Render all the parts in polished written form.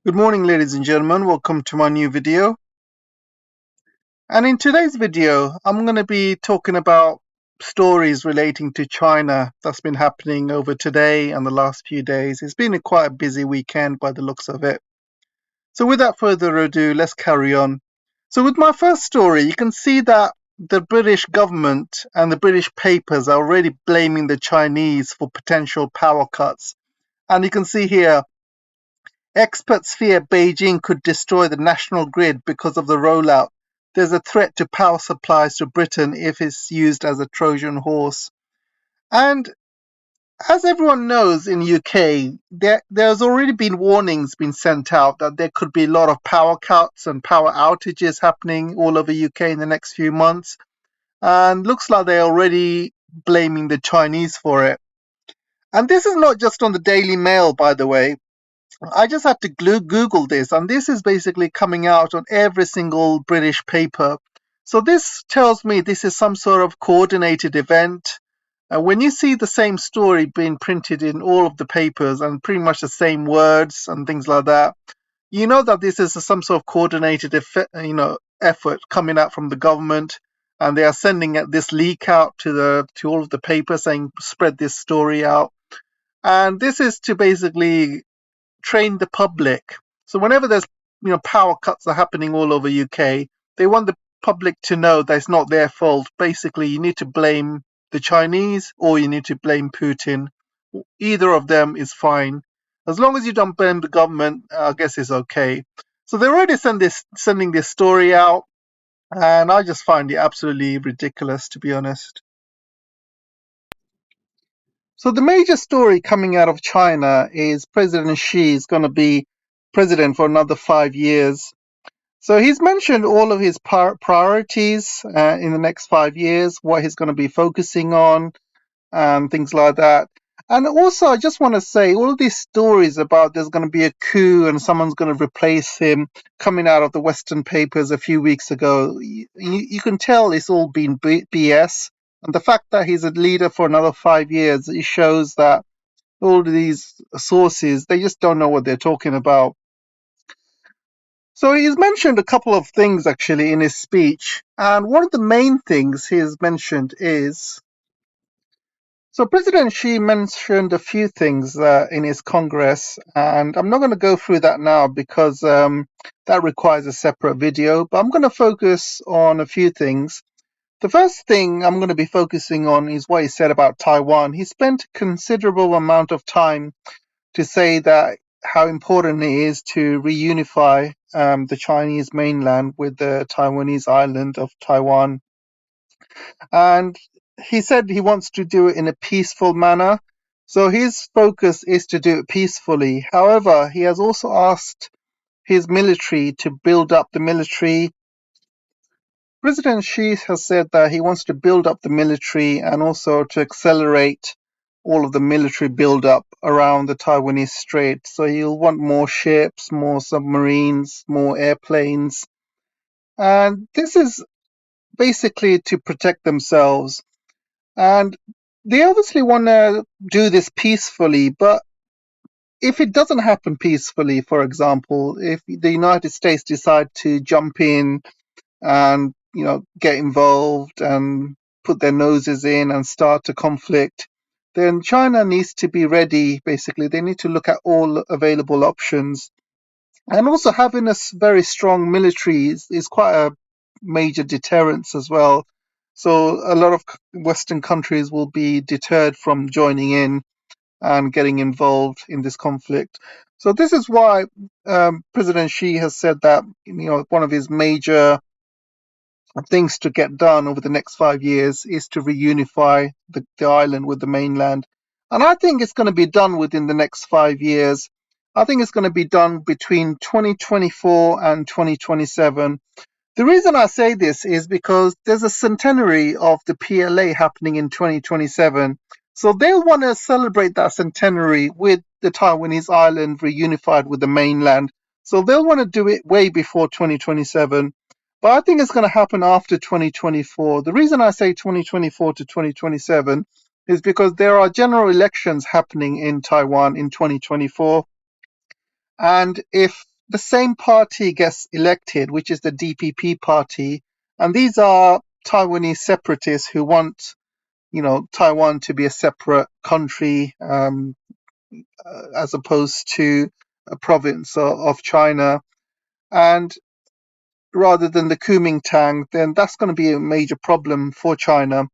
Good morning, ladies and gentlemen. Welcome to my new video. And in today's video, I'm going to be talking about stories relating to China that's been happening over today and the last few days. It's been quite a busy weekend by the looks of it. So without further ado, let's carry on. So with my first story, you can see that the British government and the British papers are already blaming the Chinese for potential power cuts. And you can see here, experts fear Beijing could destroy the national grid because of the rollout. There's a threat to power supplies to Britain if it's used as a Trojan horse. And as everyone knows in UK, there's already been warnings being sent out that there could be a lot of power cuts and power outages happening all over UK in the next few months. And looks like they're already blaming the Chinese for it. And this is not just on the Daily Mail, by the way. I just had to Google this, and this is basically coming out on every single British paper. So this tells me this is some sort of coordinated event. When you see the same story being printed in all of the papers and pretty much the same words and things like that, you know that this is some sort of coordinated effort coming out from the government, and they are sending this leak out to all of the papers saying spread this story out. And this is to basically train the public. So whenever there's power cuts are happening all over UK, they want the public to know that it's not their fault. Basically, you need to blame the Chinese or you need to blame Putin. Either of them is fine. As long as you don't blame the government, I guess it's okay. So they're already sending this story out, and I just find it absolutely ridiculous, to be honest. So the major story coming out of China is President Xi is going to be president for another 5 years. So he's mentioned all of his priorities in the next 5 years, what he's going to be focusing on, and things like that. And also, I just want to say, all of these stories about there's going to be a coup and someone's going to replace him coming out of the Western papers a few weeks ago, you can tell it's all been BS. And the fact that he's a leader for another 5 years, it shows that all of these sources, they just don't know what they're talking about. So he's mentioned a couple of things actually in his speech. And one of the main things he's mentioned is, so President Xi mentioned a few things in his Congress, and I'm not going to go through that now because that requires a separate video, but I'm going to focus on a few things. The first thing I'm going to be focusing on is what he said about Taiwan. He spent a considerable amount of time to say that how important it is to reunify the Chinese mainland with the Taiwanese island of Taiwan. And he said he wants to do it in a peaceful manner. So his focus is to do it peacefully. However, he has also asked his military to build up the military. President Xi has said that he wants to build up the military and also to accelerate all of the military build-up around the Taiwanese Strait. So he'll want more ships, more submarines, more airplanes. And this is basically to protect themselves. And they obviously want to do this peacefully, but if it doesn't happen peacefully, for example, if the United States decide to jump in and get involved and put their noses in and start a conflict, then China needs to be ready. Basically, they need to look at all available options, and also having a very strong military is quite a major deterrence as well. So a lot of Western countries will be deterred from joining in and getting involved in this conflict. So this is why President Xi has said that one of his major things to get done over the next 5 years is to reunify the island with the mainland. And I think it's going to be done within the next 5 years. I think it's going to be done between 2024 and 2027. The reason I say this is because there's a centenary of the PLA happening in 2027. So they'll want to celebrate that centenary with the Taiwanese island reunified with the mainland. So they'll want to do it way before 2027. But I think it's going to happen after 2024. The reason I say 2024 to 2027 is because there are general elections happening in Taiwan in 2024. And if the same party gets elected, which is the DPP party, and these are Taiwanese separatists who want, Taiwan to be a separate country, as opposed to a province of China. And rather than the Kuomintang, then that's going to be a major problem for China.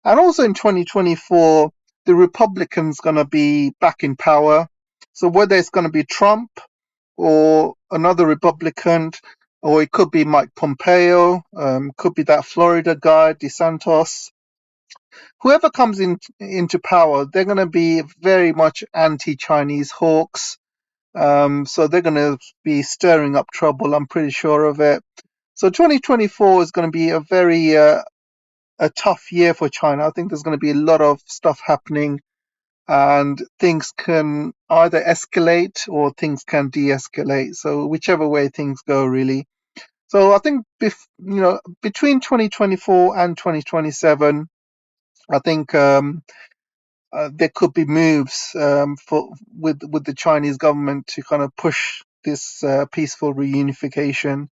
And also in 2024, the Republicans going to be back in power. So whether it's going to be Trump or another Republican, or it could be Mike Pompeo, could be that Florida guy, DeSantis. Whoever comes into power, they're going to be very much anti-Chinese hawks. So they're going to be stirring up trouble. I'm pretty sure of it. So 2024 is going to be a very a tough year for China. I think there's going to be a lot of stuff happening, and things can either escalate or things can de-escalate. So whichever way things go, really. So I think between 2024 and 2027, I think there could be moves for with the Chinese government to kind of push this peaceful reunification.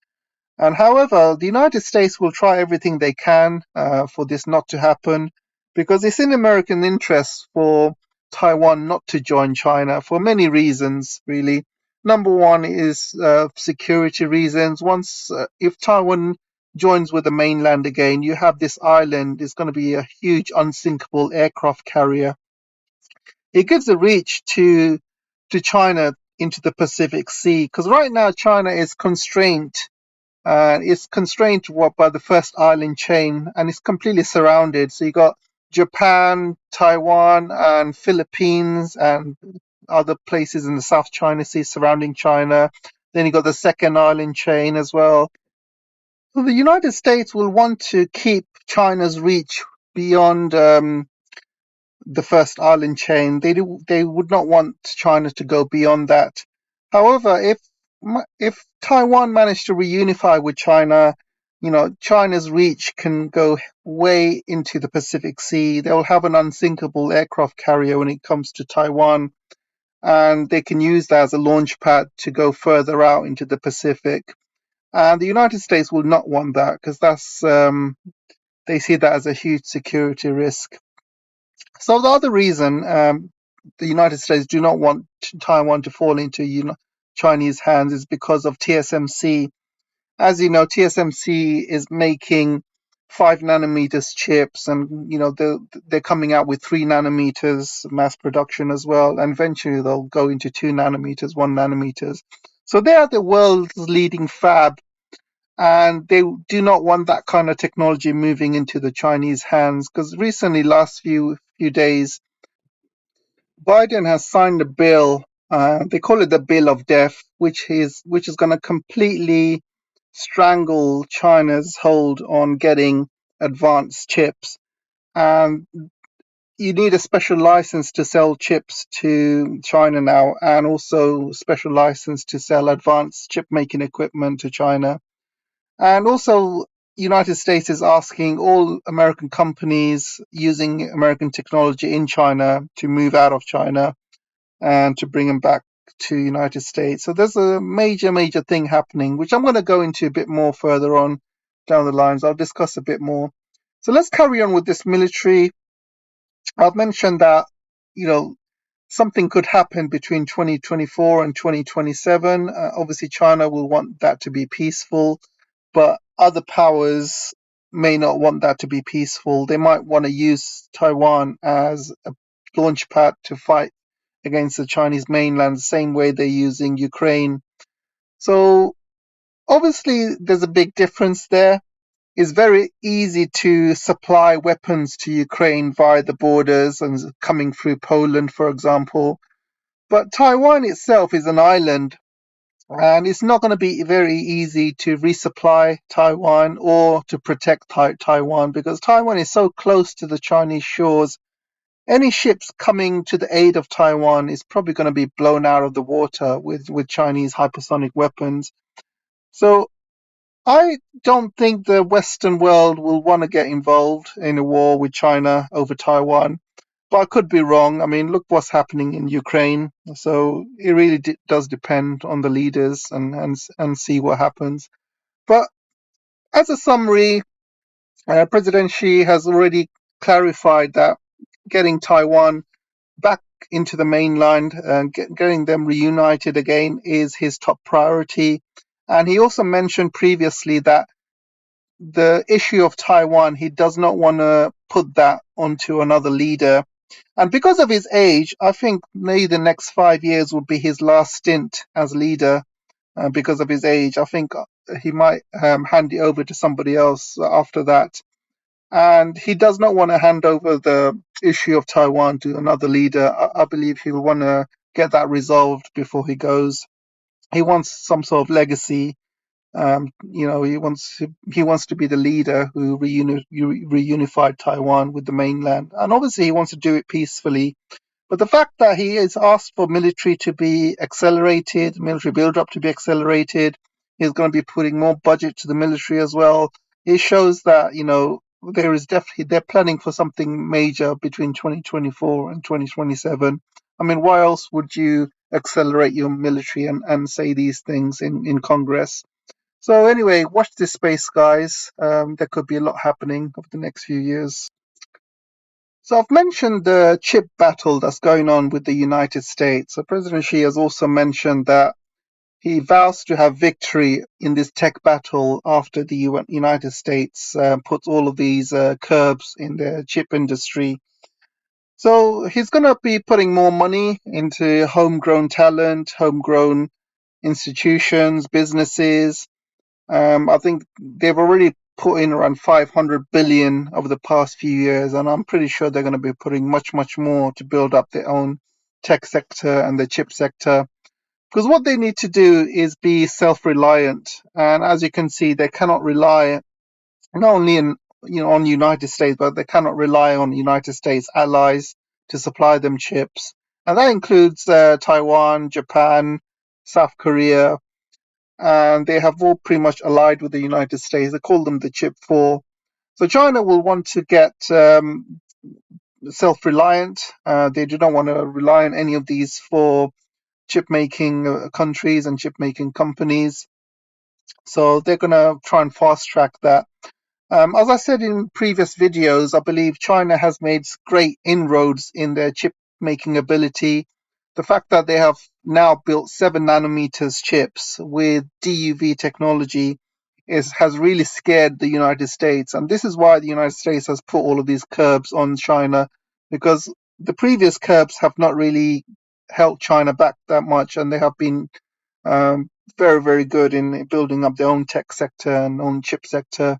And however, the United States will try everything they can for this not to happen, because it's in American interest for Taiwan not to join China for many reasons, really. Number one is security reasons. Once, if Taiwan joins with the mainland again, you have this island. It's going to be a huge unsinkable aircraft carrier. It gives a reach to China into the Pacific Sea, because right now China is constrained, it's constrained to what by the first island chain, and it's completely surrounded. So you got Japan, Taiwan, and Philippines, and other places in the South China Sea surrounding China. Then you got the second island chain as well. So the United States will want to keep China's reach beyond the first island chain. They would not want China to go beyond that. However, if Taiwan managed to reunify with China, China's reach can go way into the Pacific Sea. They'll have an unsinkable aircraft carrier when it comes to Taiwan, and they can use that as a launch pad to go further out into the Pacific. And the United States will not want that, because they see that as a huge security risk. So the other reason the United States do not want Taiwan to fall into Chinese hands is because of TSMC. As you know, TSMC is making 5 nanometers chips, and they're coming out with 3 nanometers mass production as well, and eventually they'll go into 2 nanometers, 1 nanometers. So they are the world's leading fab, and they do not want that kind of technology moving into the Chinese hands. Because recently, last few days, Biden has signed a bill. They call it the Bill of Death, which is going to completely strangle China's hold on getting advanced chips. And you need a special license to sell chips to China now, and also special license to sell advanced chip making equipment to China. And also, United States is asking all American companies using American technology in China to move out of China and to bring them back to United States. So there's a major thing happening, which I'm going to go into a bit more further on down the lines. I'll discuss a bit more. So let's carry on with this military. I've mentioned that, you know, something could happen between 2024 and 2027. Obviously, China will want that to be peaceful, but other powers may not want that to be peaceful. They might want to use Taiwan as a launch pad to fight against the Chinese mainland, the same way they're using Ukraine. So obviously, there's a big difference there. It's very easy to supply weapons to Ukraine via the borders and coming through Poland, for example. But Taiwan itself is an island, and it's not going to be very easy to resupply Taiwan or to protect Taiwan, because Taiwan is so close to the Chinese shores. Any ships coming to the aid of Taiwan is probably going to be blown out of the water with Chinese hypersonic weapons. So I don't think the Western world will want to get involved in a war with China over Taiwan. but I could be wrong. I mean, look what's happening in Ukraine. So it really does depend on the leaders and see what happens. But as a summary, President Xi has already clarified that getting Taiwan back into the mainland and getting them reunited again is his top priority. And he also mentioned previously that the issue of Taiwan, he does not want to put that onto another leader. And because of his age, I think maybe the next 5 years would be his last stint as leader. Because of his age, I think he might hand it over to somebody else after that. And he does not want to hand over the issue of Taiwan to another leader. I believe he'll want to get that resolved before he goes. He wants some sort of legacy. He wants to be the leader who reunified Taiwan with the mainland, and obviously he wants to do it peacefully. But the fact that he has asked for military to be accelerated, military build-up to be accelerated, he's going to be putting more budget to the military as well. It shows that there is definitely they're planning for something major between 2024 and 2027. I mean, why else would you accelerate your military and say these things in Congress? So anyway, watch this space, guys. There could be a lot happening over the next few years. So I've mentioned the chip battle that's going on with the United States. So President Xi has also mentioned that he vows to have victory in this tech battle after the United States puts all of these curbs in the chip industry. So he's going to be putting more money into homegrown talent, homegrown institutions, businesses. I think they've already put in around 500 billion over the past few years, and I'm pretty sure they're going to be putting much, much more to build up their own tech sector and the chip sector. Because what they need to do is be self-reliant, and as you can see, they cannot rely not only on the United States, but they cannot rely on United States allies to supply them chips, and that includes Taiwan, Japan, South Korea, and they have all pretty much allied with the United States. They call them the Chip Four. So China will want to get self-reliant. They do not want to rely on any of these four chip-making countries and chip-making companies. So they're going to try and fast-track that. As I said in previous videos, I believe China has made great inroads in their chip making ability. The fact that they have now built 7 nanometers chips with DUV technology has really scared the United States. And this is why the United States has put all of these curbs on China, because the previous curbs have not really held China back that much, and they have been um, very, very good in building up their own tech sector and own chip sector.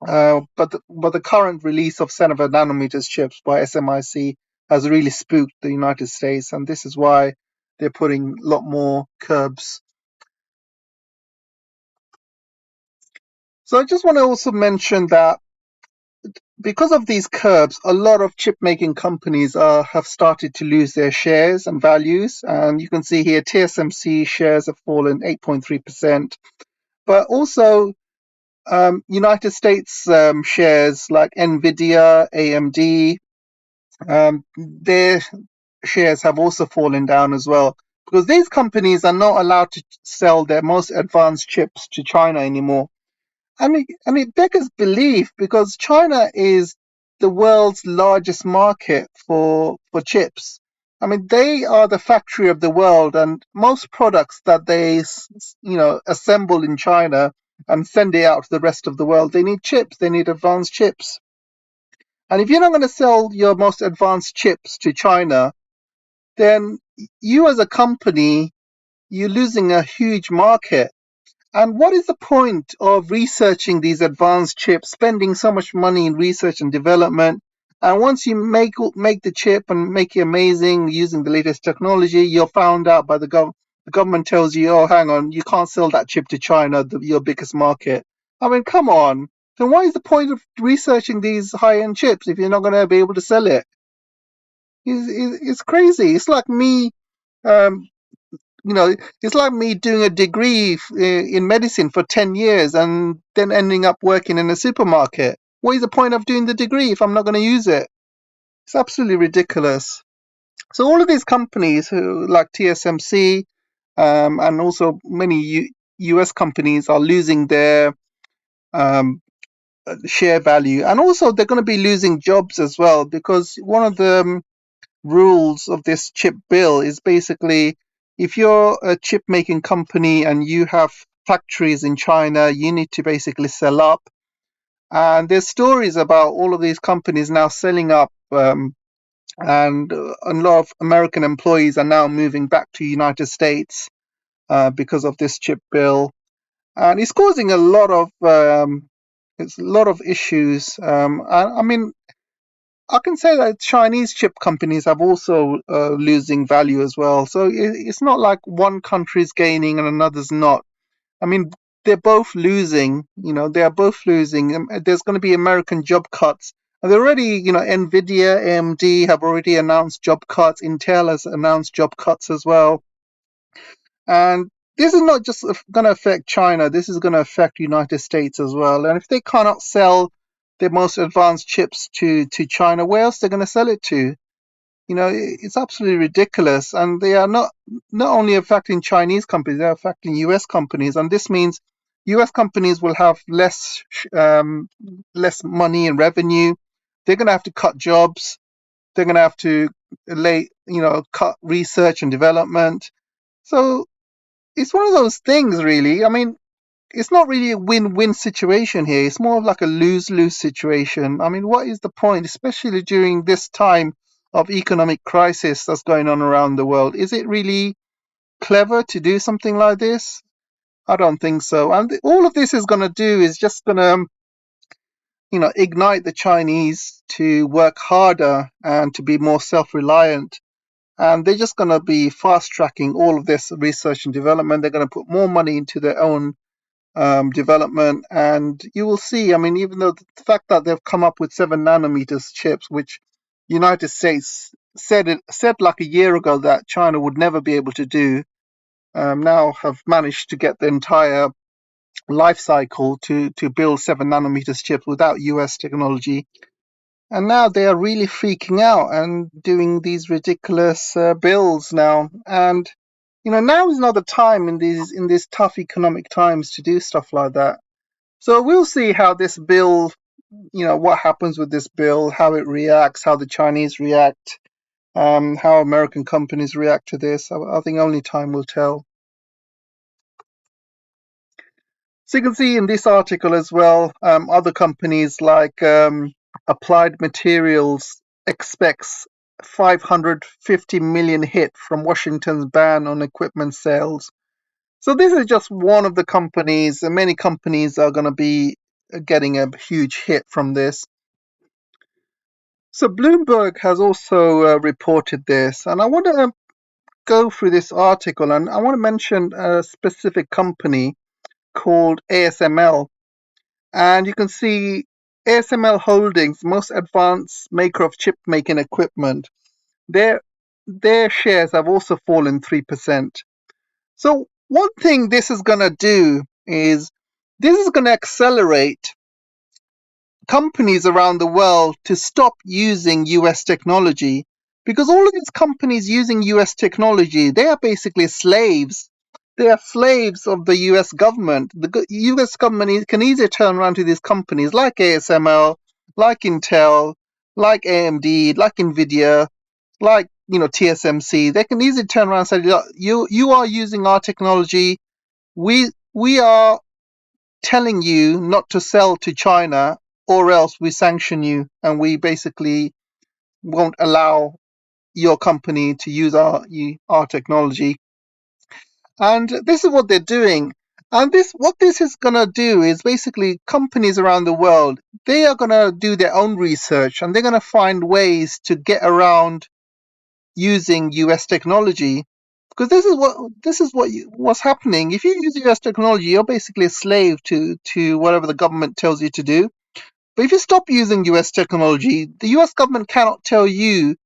But the current release of 7 nanometers chips by SMIC has really spooked the United States, and this is why they're putting a lot more curbs. So I just want to also mention that because of these curbs, a lot of chip making companies have started to lose their shares and values. And you can see here TSMC shares have fallen 8.3%. But also United States shares like Nvidia, AMD, their shares have also fallen down as well, because these companies are not allowed to sell their most advanced chips to China anymore. And it beggars belief, because China is the world's largest market for chips. I mean, they are the factory of the world, and most products that they assemble in China and send it out to the rest of the world, they need chips. They need advanced chips. And if you're not going to sell your most advanced chips to China, then you as a company, you're losing a huge market. And what is the point of researching these advanced chips, spending so much money in research and development? And once you make the chip and make it amazing using the latest technology, you're found out by the government. The government tells you, "Oh, hang on, you can't sell that chip to China, your biggest market." I mean, come on. Then what is the point of researching these high-end chips if you're not going to be able to sell it? It's crazy. It's like me um, it's like me doing a degree in medicine for 10 years and then ending up working in a supermarket. What is the point of doing the degree if I'm not going to use it? It's absolutely ridiculous. So all of these companies who like TSMC and also many US companies are losing their um, share value, and also they're going to be losing jobs as well, because one of the rules of this chip bill is basically, if you're a chip making company and you have factories in China, you need to basically sell up. And there's stories about all of these companies now selling up, and a lot of American employees are now moving back to United States because of this chip bill, and it's causing a lot of issues. I mean, I can say that Chinese chip companies have also losing value as well. So it's not like one country's gaining and another's not. I mean, they're both losing. They are both losing. There's going to be American job cuts. And they're already, Nvidia, AMD have already announced job cuts. Intel has announced job cuts as well. And this is not just going to affect China. This is going to affect the United States as well. And if they cannot sell their most advanced chips to China, where else they're going to sell it to? It's absolutely ridiculous. And they are not only affecting Chinese companies, they're affecting US companies. And this means US companies will have less money and revenue. They're going to have to cut jobs. They're going to have to cut research and development. So it's one of those things, really. I mean, it's not really a win-win situation here. It's more of like a lose-lose situation. I mean, what is the point, especially during this time of economic crisis that's going on around the world? Is it really clever to do something like this? I don't think so. And all of this is going to do is just going to, ignite the Chinese to work harder and to be more self-reliant. And they're just going to be fast-tracking all of this research and development. They're going to put more money into their own development, and you will see. I mean, even though the fact that they've come up with 7 nanometers chips, which United States said like a year ago that China would never be able to do, now have managed to get the entire life cycle to build 7 nanometers chips without US technology. And now they are really freaking out and doing these ridiculous bills now. And now is not the time in these tough economic times to do stuff like that. So we'll see how this bill, what happens with this bill, how it reacts, how the Chinese react, how American companies react to this. I think only time will tell. So you can see in this article as well, other companies like Applied Materials expects 550 million hit from Washington's ban on equipment sales. So this is just one of the companies, and many companies are going to be getting a huge hit from this. So Bloomberg has also reported this, and I want to go through this article, and I want to mention a specific company called ASML. And you can see ASML Holdings, most advanced maker of chip making equipment, their their shares have also fallen 3%. So one thing this is going to do is this is going to accelerate companies around the world to stop using US technology, because all of these companies using US technology, they are basically slaves. They are slaves of the US government. The US government can easily turn around to these companies like ASML, like Intel, like AMD, like Nvidia, like TSMC. They can easily turn around and say, "Look, you are using our technology. We are telling you not to sell to China, or else we sanction you and we basically won't allow your company to use our technology." And this is what they're doing. And what this is going to do is basically companies around the world, they are going to do their own research and they're going to find ways to get around using US technology, because what's happening. If you use US technology, you're basically a slave to whatever the government tells you to do. But if you stop using US technology, the US government cannot tell you,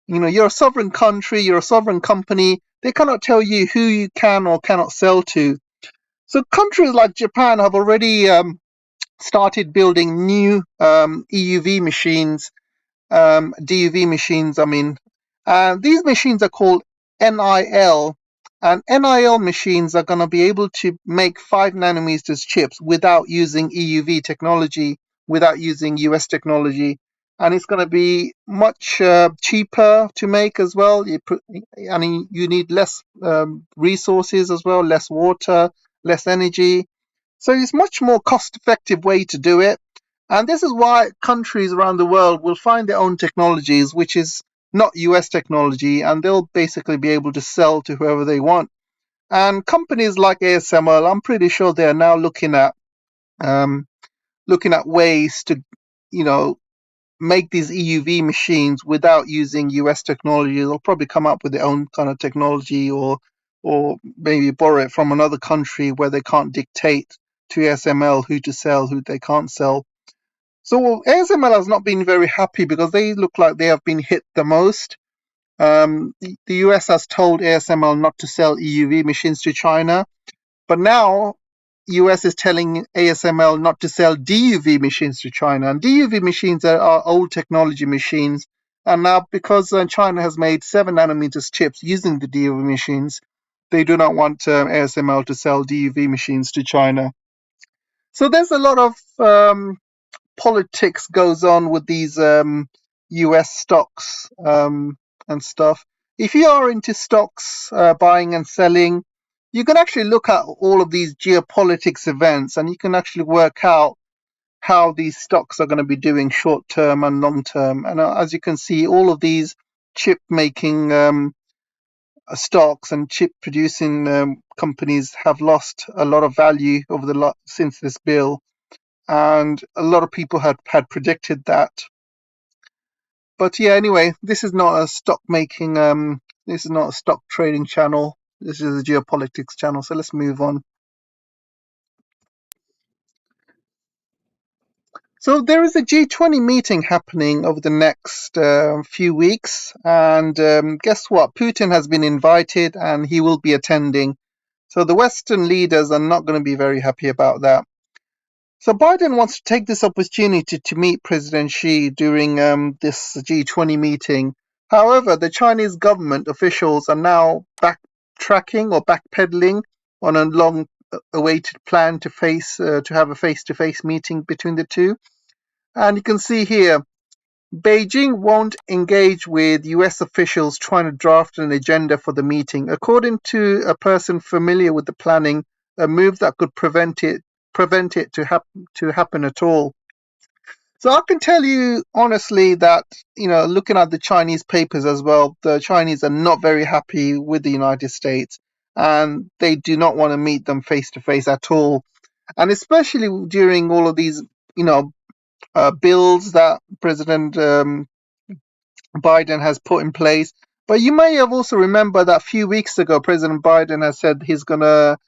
you're a sovereign country, you're a sovereign company, they cannot tell you who you can or cannot sell to. So countries like Japan have already started building new EUV machines, DUV machines. I mean, these machines are called NIL, and NIL machines are going to be able to make 5 nanometers chips without using EUV technology, without using US technology, and it's going to be much cheaper to make as well. You need less resources as well, less water, less energy. So it's much more cost-effective way to do it. And this is why countries around the world will find their own technologies, which is not US technology, and they'll basically be able to sell to whoever they want. And companies like ASML, I'm pretty sure they are now um, looking at ways to, you know, make these EUV machines without using US technology. They'll probably come up with their own kind of technology, or maybe borrow it from another country where they can't dictate to ASML who to sell, who they can't sell. So ASML has not been very happy because they look like they have been hit the most. The US has told ASML not to sell EUV machines to China, but now US is telling ASML not to sell DUV machines to China. And DUV machines are old technology machines. And now, because China has made 7 nanometers chips using the DUV machines, they do not want ASML to sell DUV machines to China. So there's a lot of politics goes on with these US stocks and stuff. If you are into stocks, buying and selling, you can actually look at all of these geopolitics events and you can actually work out how these stocks are going to be doing short term and long term. And as you can see, all of these chip making stocks and chip producing companies have lost a lot of value over since this bill, and a lot of people had predicted that. But yeah, anyway, this is not a stock making this is not a stock trading channel. This is a geopolitics channel. So let's move on. So there is a G20 meeting happening over the next few weeks, and guess what? Putin has been invited, and he will be attending. So the Western leaders are not going to be very happy about that. So Biden wants to take this opportunity to meet President Xi during this G20 meeting. However, the Chinese government officials are now backtracking or backpedaling on a long-awaited plan to have a face-to-face meeting between the two. And you can see here, Beijing won't engage with US officials trying to draft an agenda for the meeting. According to a person familiar with the planning, a move that could prevent it to happen at all. So I can tell you honestly that, looking at the Chinese papers as well, the Chinese are not very happy with the United States, and they do not want to meet them face to face at all. And especially during all of these, bills that President Biden has put in place. But you may have also remember that a few weeks ago, President Biden has said he's gonna,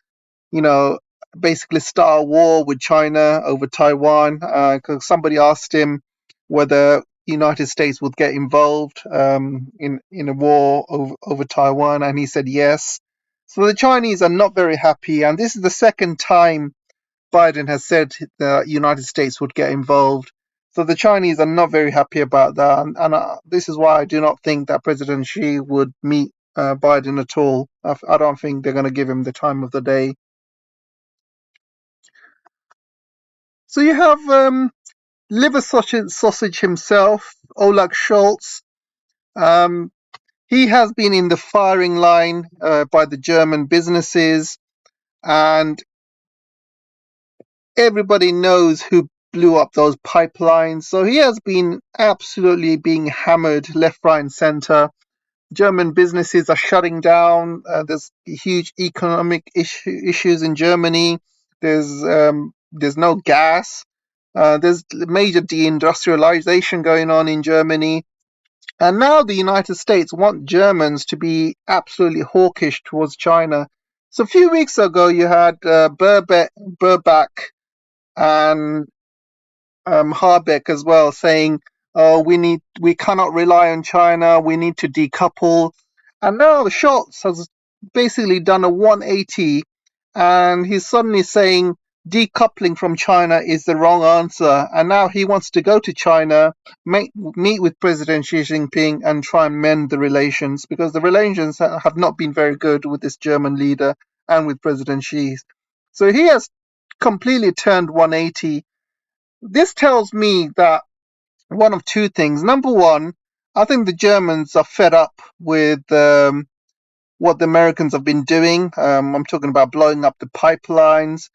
you know, basically start a war with China over Taiwan. Because somebody asked him whether United States would get involved in a war over Taiwan, and he said yes. So the Chinese are not very happy, and this is the second time Biden has said the United States would get involved. So the Chinese are not very happy about that, and this is why I do not think that President Xi would meet Biden at all. I don't think they're going to give him the time of the day. So you have liver sausage himself, Olaf Scholz. Um, he has been in the firing line by the German businesses, and everybody knows who blew up those pipelines. So he has been absolutely being hammered left, right, and center. German businesses are shutting down. There's huge economic issues in Germany. There's no gas. There's major deindustrialization going on in Germany. And now the United States want Germans to be absolutely hawkish towards China. So a few weeks ago, you had Burback and Habeck as well, saying, "Oh, we cannot rely on China. We need to decouple." And now Scholz has basically done a 180, and he's suddenly saying decoupling from China is the wrong answer, and now he wants to go to China, meet with President Xi Jinping, and try and mend the relations, because the relations have not been very good with this German leader and with President Xi. So he has completely turned 180. This tells me that one of two things. Number one, I think the Germans are fed up with what the Americans have been doing. I'm talking about blowing up the pipelines,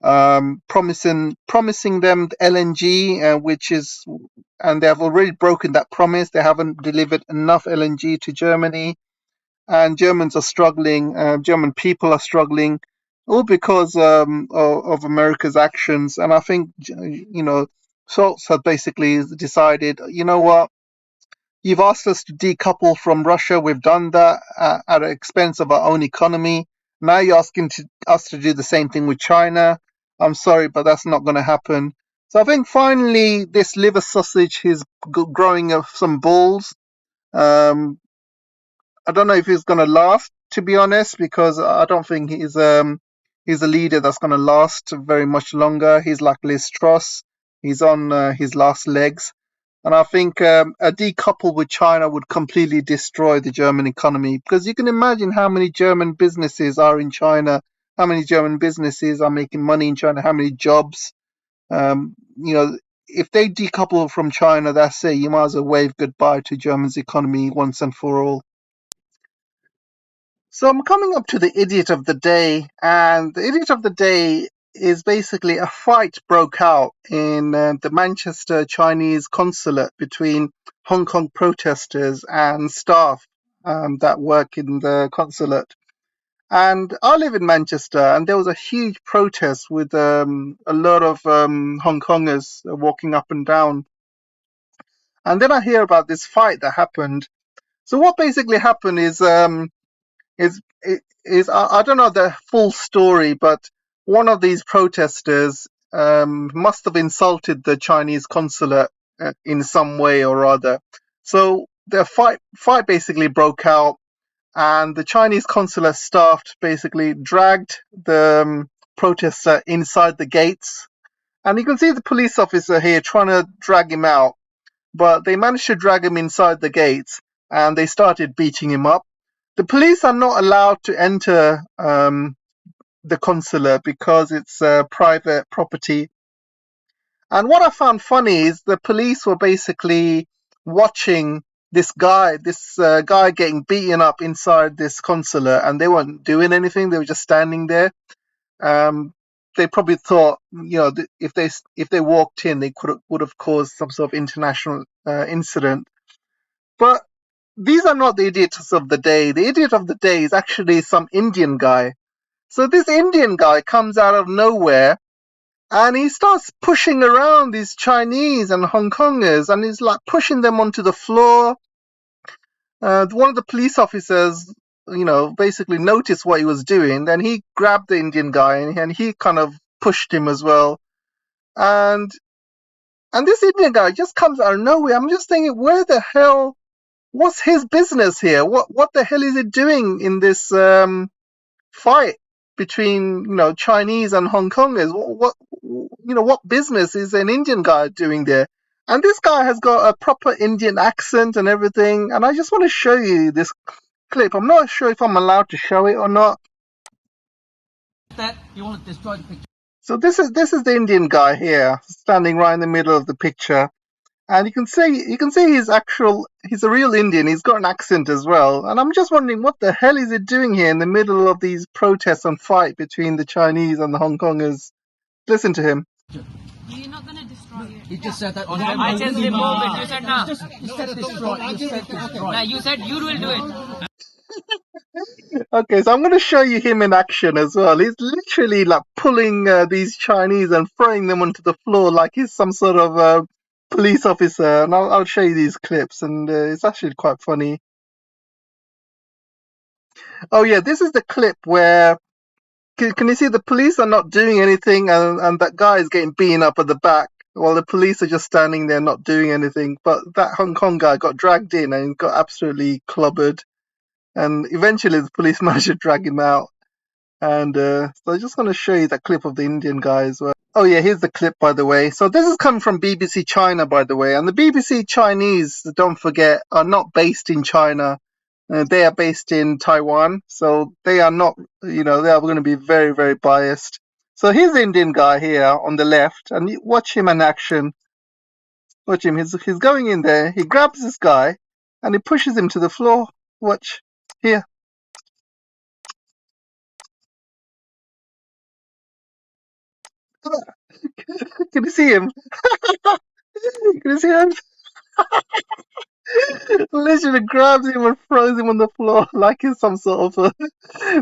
promising them LNG, and they have already broken that promise. They haven't delivered enough LNG to Germany, and Germans are struggling. German people are struggling, all because of America's actions. And I think Scholz has basically decided, you know what? You've asked us to decouple from Russia. We've done that at the expense of our own economy. Now you're asking us to do the same thing with China. I'm sorry, but that's not going to happen. So I think finally this liver sausage is growing some balls. Um, I don't know if he's going to last, to be honest, because I don't think he's a leader that's going to last very much longer. He's like Liz Truss. He's on his last legs. And I think a decouple with China would completely destroy the German economy, because you can imagine how many German businesses are in China, how many German businesses are making money in China, how many jobs. If they decouple from China, that's it. You might as well wave goodbye to Germany's economy once and for all. So I'm coming up to the idiot of the day, and the idiot of the day is basically a fight broke out in the Manchester Chinese consulate between Hong Kong protesters and staff that work in the consulate. And I live in Manchester, and there was a huge protest with a lot of Hong Kongers walking up and down. And then I hear about this fight that happened. So what basically happened is I don't know the full story, but one of these protesters must have insulted the Chinese consulate in some way or other. So the fight basically broke out, and the Chinese consulate staff basically dragged the protester inside the gates. And you can see the police officer here trying to drag him out, but they managed to drag him inside the gates, and they started beating him up. The police are not allowed to enter the consulate because it's private property. And what I found funny is the police were basically watching this guy getting beaten up inside this consulate, and they weren't doing anything. They were just standing there. Um, they probably thought, if they walked in, they would have caused some sort of international incident. But these are not the idiots of the day. The idiot of the day is actually some Indian guy. So this Indian guy comes out of nowhere, and he starts pushing around these Chinese and Hong Kongers, and he's like pushing them onto the floor. One of the police officers, basically noticed what he was doing. Then he grabbed the Indian guy, and he kind of pushed him as well. And this Indian guy just comes out of nowhere. I'm just thinking, where the hell? What's his business here? What the hell is he doing in this fight between Chinese and Hong Kongers? What business is an Indian guy doing there? And this guy has got a proper Indian accent and everything. And I just want to show you this clip. I'm not sure if I'm allowed to show it or not. That you want to destroy the picture. So this is the Indian guy here, standing right in the middle of the picture. And you can see he's a real Indian. He's got an accent as well. And I'm just wondering, what the hell is he doing here in the middle of these protests and fight between the Chinese and the Hong Kongers? Listen to him. You're not going to destroy it. You just said that on I just remove it. You said no. You said destroy. You said destroy. No, you said you will do it. Okay, so I'm going to show you him in action as well. He's literally like pulling these Chinese and throwing them onto the floor like he's some sort of police officer. And I'll show you these clips, and it's actually quite funny. Oh yeah, this is the clip where can you see the police are not doing anything, and that guy is getting beaten up at the back while the police are just standing there not doing anything. But that Hong Kong guy got dragged in and got absolutely clobbered, and eventually the police managed to drag him out. And so I'm just going to show you that clip of the Indian guy as well. Oh yeah, here's the clip, by the way. So this is coming from BBC China, by the way. And the BBC Chinese, don't forget, are not based in China. They are based in Taiwan. So they are not, they are going to be very, very biased. So here's the Indian guy here on the left, and you watch him in action. Watch him. He's going in there. He grabs this guy, and he pushes him to the floor. Watch here. Can you see him? Can you see him? Literally grabs him and throws him on the floor like he's some sort of.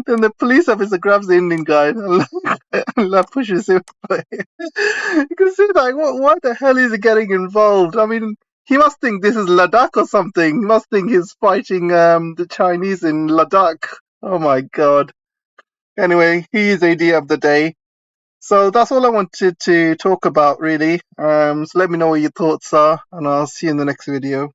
Then the police officer grabs the Indian guy and pushes him away. You can see like, what the hell is he getting involved? I mean, he must think this is Ladakh or something. He must think he's fighting the Chinese in Ladakh. Oh my god. Anyway, he is idea of the day. So that's all I wanted to talk about, really. So let me know what your thoughts are, and I'll see you in the next video.